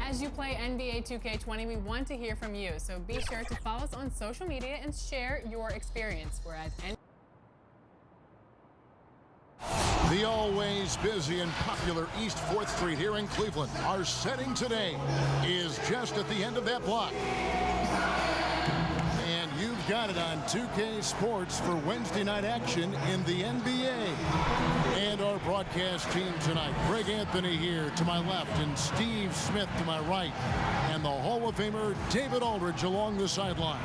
As you play NBA 2K20, we want to hear from you, so be sure to follow us on social media and share your experience. We're at The always busy and popular East 4th Street here in Cleveland. Our setting today is just at the end of that block. And you've got it on 2K Sports for Wednesday night action in the NBA. And our broadcast team tonight, Greg Anthony here to my left and Steve Smith to my right. And the Hall of Famer David Aldridge along the sideline.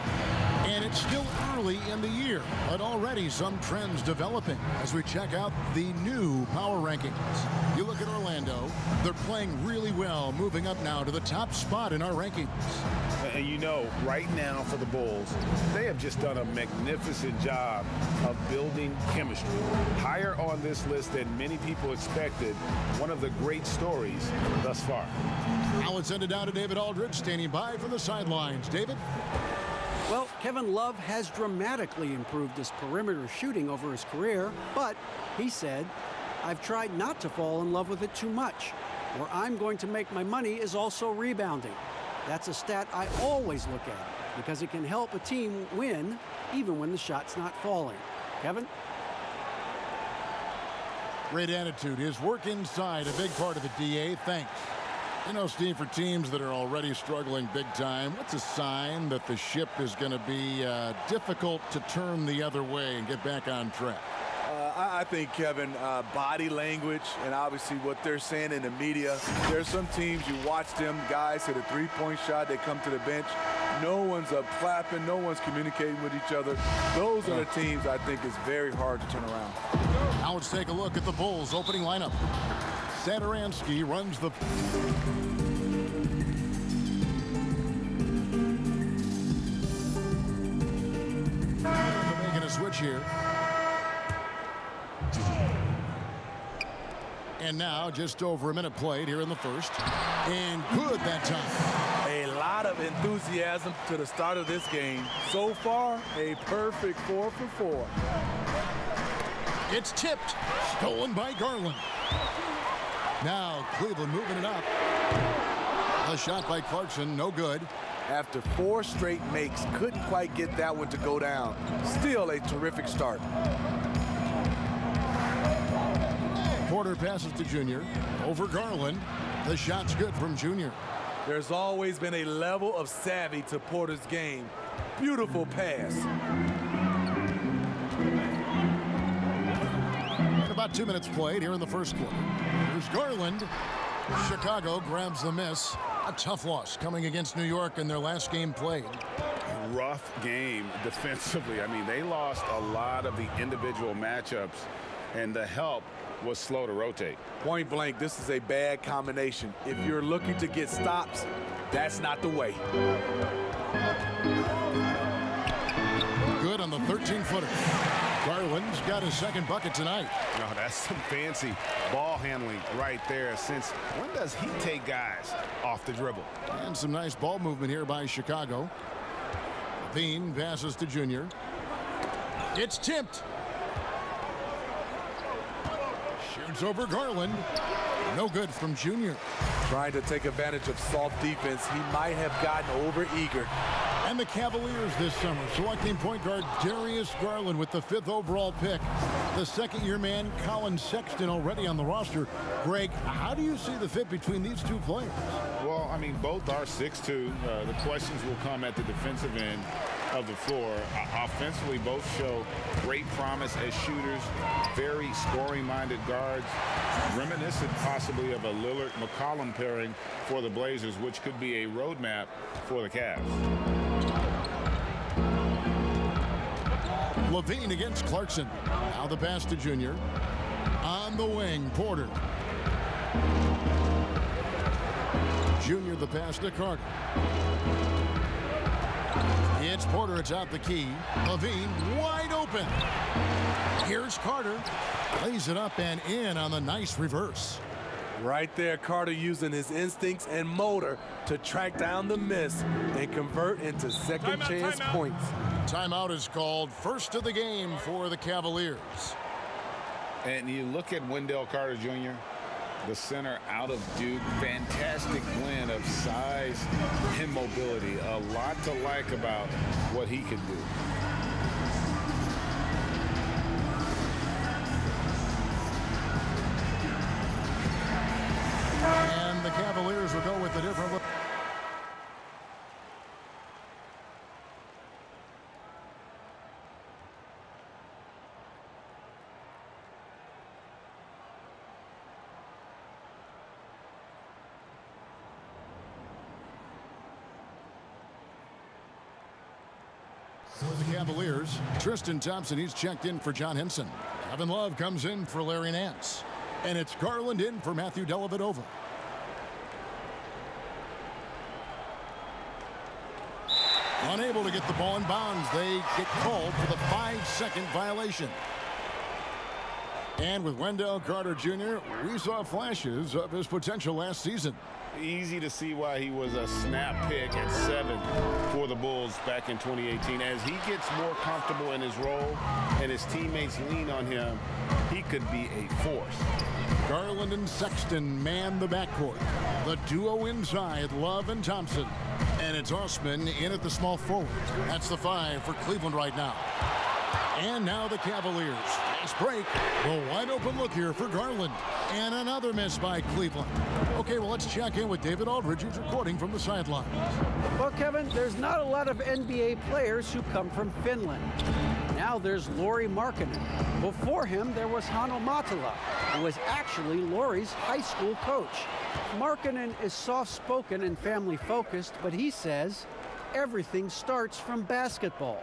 And it's still early in the year, but already some trends developing as we check out the new power rankings. You look at Orlando, they're playing really well, moving up now to the top spot in our rankings. And you know, right now for the Bulls, they have just done a magnificent job of building chemistry. Higher on this list than many people expected, one of the great stories thus far. Now let's send it down to David Aldridge, standing by from the sidelines. David? Well, Kevin Love has dramatically improved his perimeter shooting over his career, but he said, "I've tried not to fall in love with it too much. Where I'm going to make my money is also rebounding. That's a stat I always look at because it can help a team win even when the shot's not falling." Kevin? Great attitude. His work inside, a big part of the DA. Thanks. You know, Steve, for teams that are already struggling big time, what's a sign that the ship is going to be difficult to turn the other way and get back on track? I think, Kevin, body language and obviously what they're saying in the media. There's some teams, you watch them, guys hit a three-point shot, they come to the bench. No one's up clapping, no one's communicating with each other. Those are the teams I think is very hard to turn around. Now let's take a look at the Bulls' opening lineup. Satoransky runs the... They're making a switch here. And now just over a minute played here in the first. And good that time. A lot of enthusiasm to the start of this game. So far, a perfect 4 for 4. It's tipped. Stolen by Garland. Now Cleveland moving it up. A shot by Clarkson, no good. After 4 straight makes, couldn't quite get that one to go down. Still a terrific start. Porter passes to Junior. Over Garland. The shot's good from Junior. There's always been a level of savvy to Porter's game. Beautiful pass. About 2 minutes played here in the first quarter. Here's Garland. Chicago grabs the miss. A tough loss coming against New York in their last game played. Rough game defensively. I mean, they lost a lot of the individual matchups, and the help was slow to rotate. Point blank, this is a bad combination. If you're looking to get stops, that's not the way. Good on the 13-footer. Garland's got his second bucket tonight. No, that's some fancy ball handling right there. Since when does he take guys off the dribble? And some nice ball movement here by Chicago. Levine passes to Junior. It's tipped. Shoots over Garland. No good from Junior. Trying to take advantage of soft defense. He might have gotten over-eager. And the Cavaliers this summer selecting point guard Darius Garland with the 5th overall pick. The second-year man, Colin Sexton, already on the roster. Greg, how do you see the fit between these two players? Well, I mean, both are 6'2". The questions will come at the defensive end of the floor. Offensively, both show great promise as shooters, very scoring-minded guards, reminiscent possibly of a Lillard-McCollum pairing for the Blazers, which could be a roadmap for the Cavs. Levine against Clarkson. Now the pass to Junior. On the wing, Porter. Junior the pass to Carter. It's Porter, it's out the key. Levine wide open. Here's Carter. Lays it up and in on the nice reverse. Right there, Carter using his instincts and motor to track down the miss and convert into second chance points. Timeout is called. First of the game for the Cavaliers. And you look at Wendell Carter Jr., the center out of Duke. Fantastic blend of size and mobility. A lot to like about what he can do. And the Cavaliers will go with a different look. For the Cavaliers, Tristan Thompson, he's checked in for John Henson. Kevin Love comes in for Larry Nance. And it's Garland in for Matthew Dellavedova. Unable to get the ball in bounds. They get called for the 5-second violation. And with Wendell Carter Jr., we saw flashes of his potential last season. Easy to see why he was a snap pick at 7 for the Bulls back in 2018. As he gets more comfortable in his role and his teammates lean on him, he could be a force. Garland and Sexton man the backcourt. The duo inside, Love and Thompson. And it's Osman in at the small forward. That's the 5 for Cleveland right now. And now the Cavaliers. Fast break. The wide open look here for Garland. And another miss by Cleveland. Okay, well, let's check in with David Aldridge, who's reporting from the sidelines. Well, Kevin, there's not a lot of NBA players who come from Finland. Now there's Lauri Markkanen. Before him, there was Hanno Matala, who was actually Lauri's high school coach. Markkanen is soft-spoken and family-focused, but he says everything starts from basketball.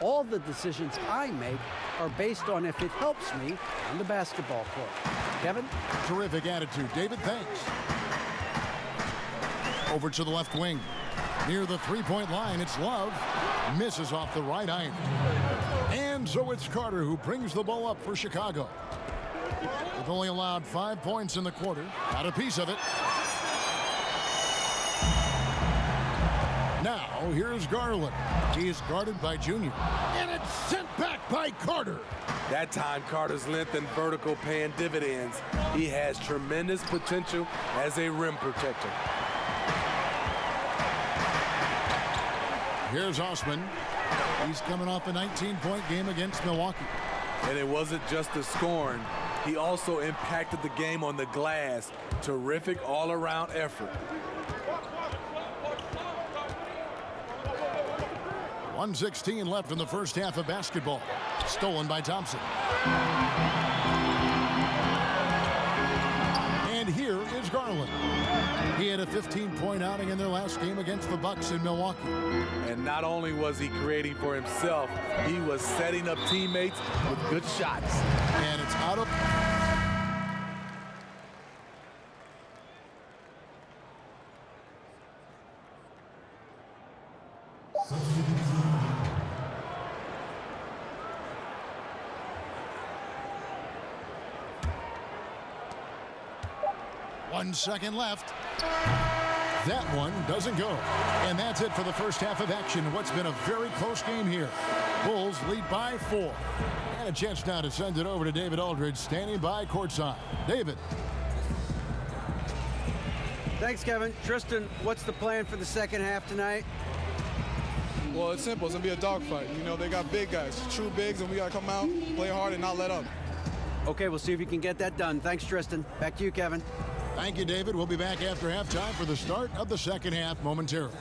All the decisions I make are based on if it helps me on the basketball court. Kevin? Terrific attitude. David, thanks. Over to the left wing. Near the three-point line, it's Love. Misses off the right iron. And so it's Carter who brings the ball up for Chicago. They've only allowed 5 points in the quarter. Got a piece of it. Now, here's Garland. He is guarded by Junior. And it's sent back by Carter. That time, Carter's length and vertical paying dividends. He has tremendous potential as a rim protector. Here's Osman. He's coming off a 19-point game against Milwaukee. And it wasn't just the scoring. He also impacted the game on the glass. Terrific all-around effort. 1:16 left in the first half of basketball. Stolen by Thompson. And here is Garland. He had a 15-point outing in their last game against the Bucks in Milwaukee. And not only was he creating for himself, he was setting up teammates with good shots. And it's out of... One second left. That one doesn't go. And that's it for the first half of action. What's been a very close game here. Bulls lead by 4. And a chance now to send it over to David Aldridge, standing by courtside. David. Thanks, Kevin. Tristan, what's the plan for the second half tonight? Well, it's simple. It's going to be a dogfight. You know, they got big guys, true bigs, and we got to come out, play hard, and not let up. Okay, we'll see if you can get that done. Thanks, Tristan. Back to you, Kevin. Thank you, David. We'll be back after halftime for the start of the second half momentarily.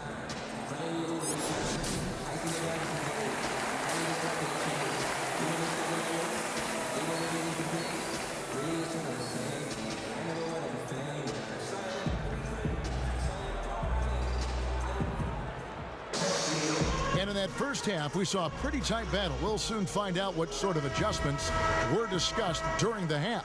And in that first half, we saw a pretty tight battle. We'll soon find out what sort of adjustments were discussed during the half.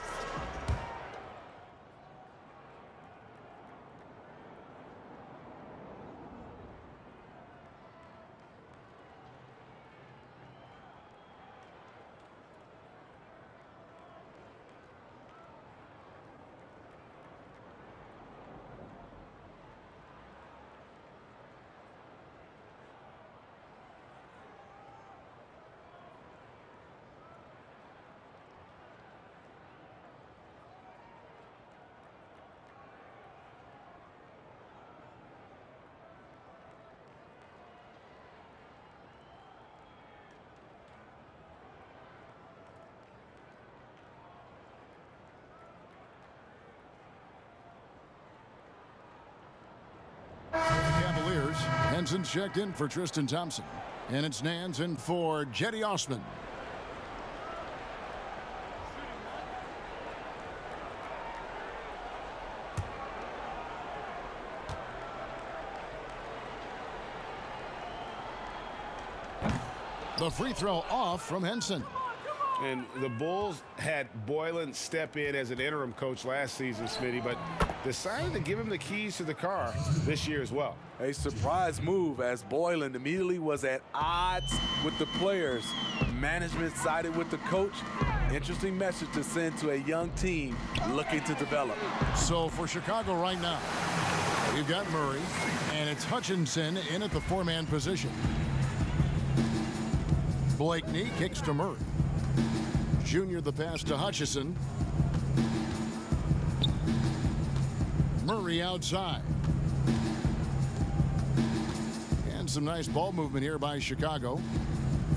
Henson's checked in for Tristan Thompson. And it's Nance in for Jetty Osman. The free throw off from Henson. And the Bulls had Boylan step in as an interim coach last season, Smitty, but decided to give him the keys to the car this year as well. A surprise move as Boylan immediately was at odds with the players. Management sided with the coach. Interesting message to send to a young team looking to develop. So for Chicago right now, we've got Murray, and it's Hutchinson in at the four-man position. Blakeney kicks to Murray. Junior the pass to Hutchison. Murray outside. And some nice ball movement here by Chicago.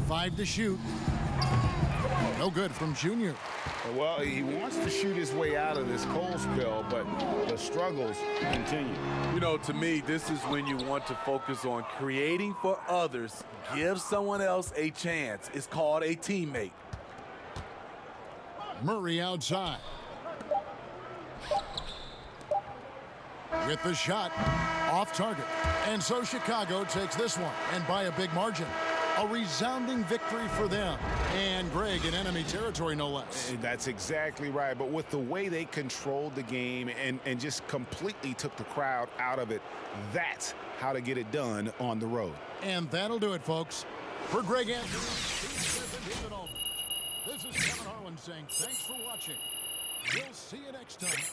5 to shoot. No good from Junior. Well, he wants to shoot his way out of this cold spell, but the struggles continue. You know, to me, this is when you want to focus on creating for others. Give someone else a chance. It's called a teammate. Murray outside. With the shot off target. And so Chicago takes this one, and by a big margin. A resounding victory for them. And Greg in enemy territory, no less. And that's exactly right. But with the way they controlled the game and just completely took the crowd out of it, that's how to get it done on the road. And that'll do it, folks. For Greg Anthony, this is Kevin Harlan saying thanks for watching. We'll see you next time.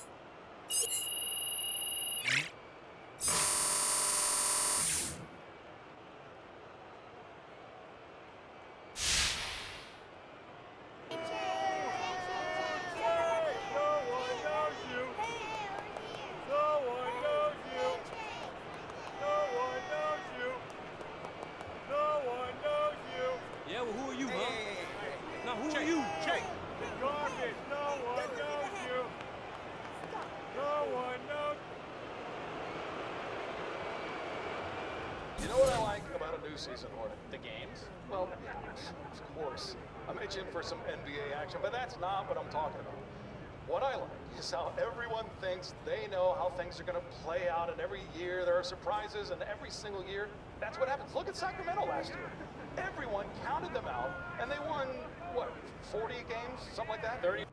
Yeah, well, who are you, huh? Now, who are you? Jake. Garbage. No one knows you. No one knows. You know what I like about a new season, Hornet? The games? Well, of course. I'm itching for some NBA action, but that's not what I'm talking about. What I like is how everyone thinks they know how things are going to play out, and every year there are surprises, and every single year, that's what happens. Look at Sacramento last year. Everyone counted them out, and they won, what, 40 games, something like that? 30.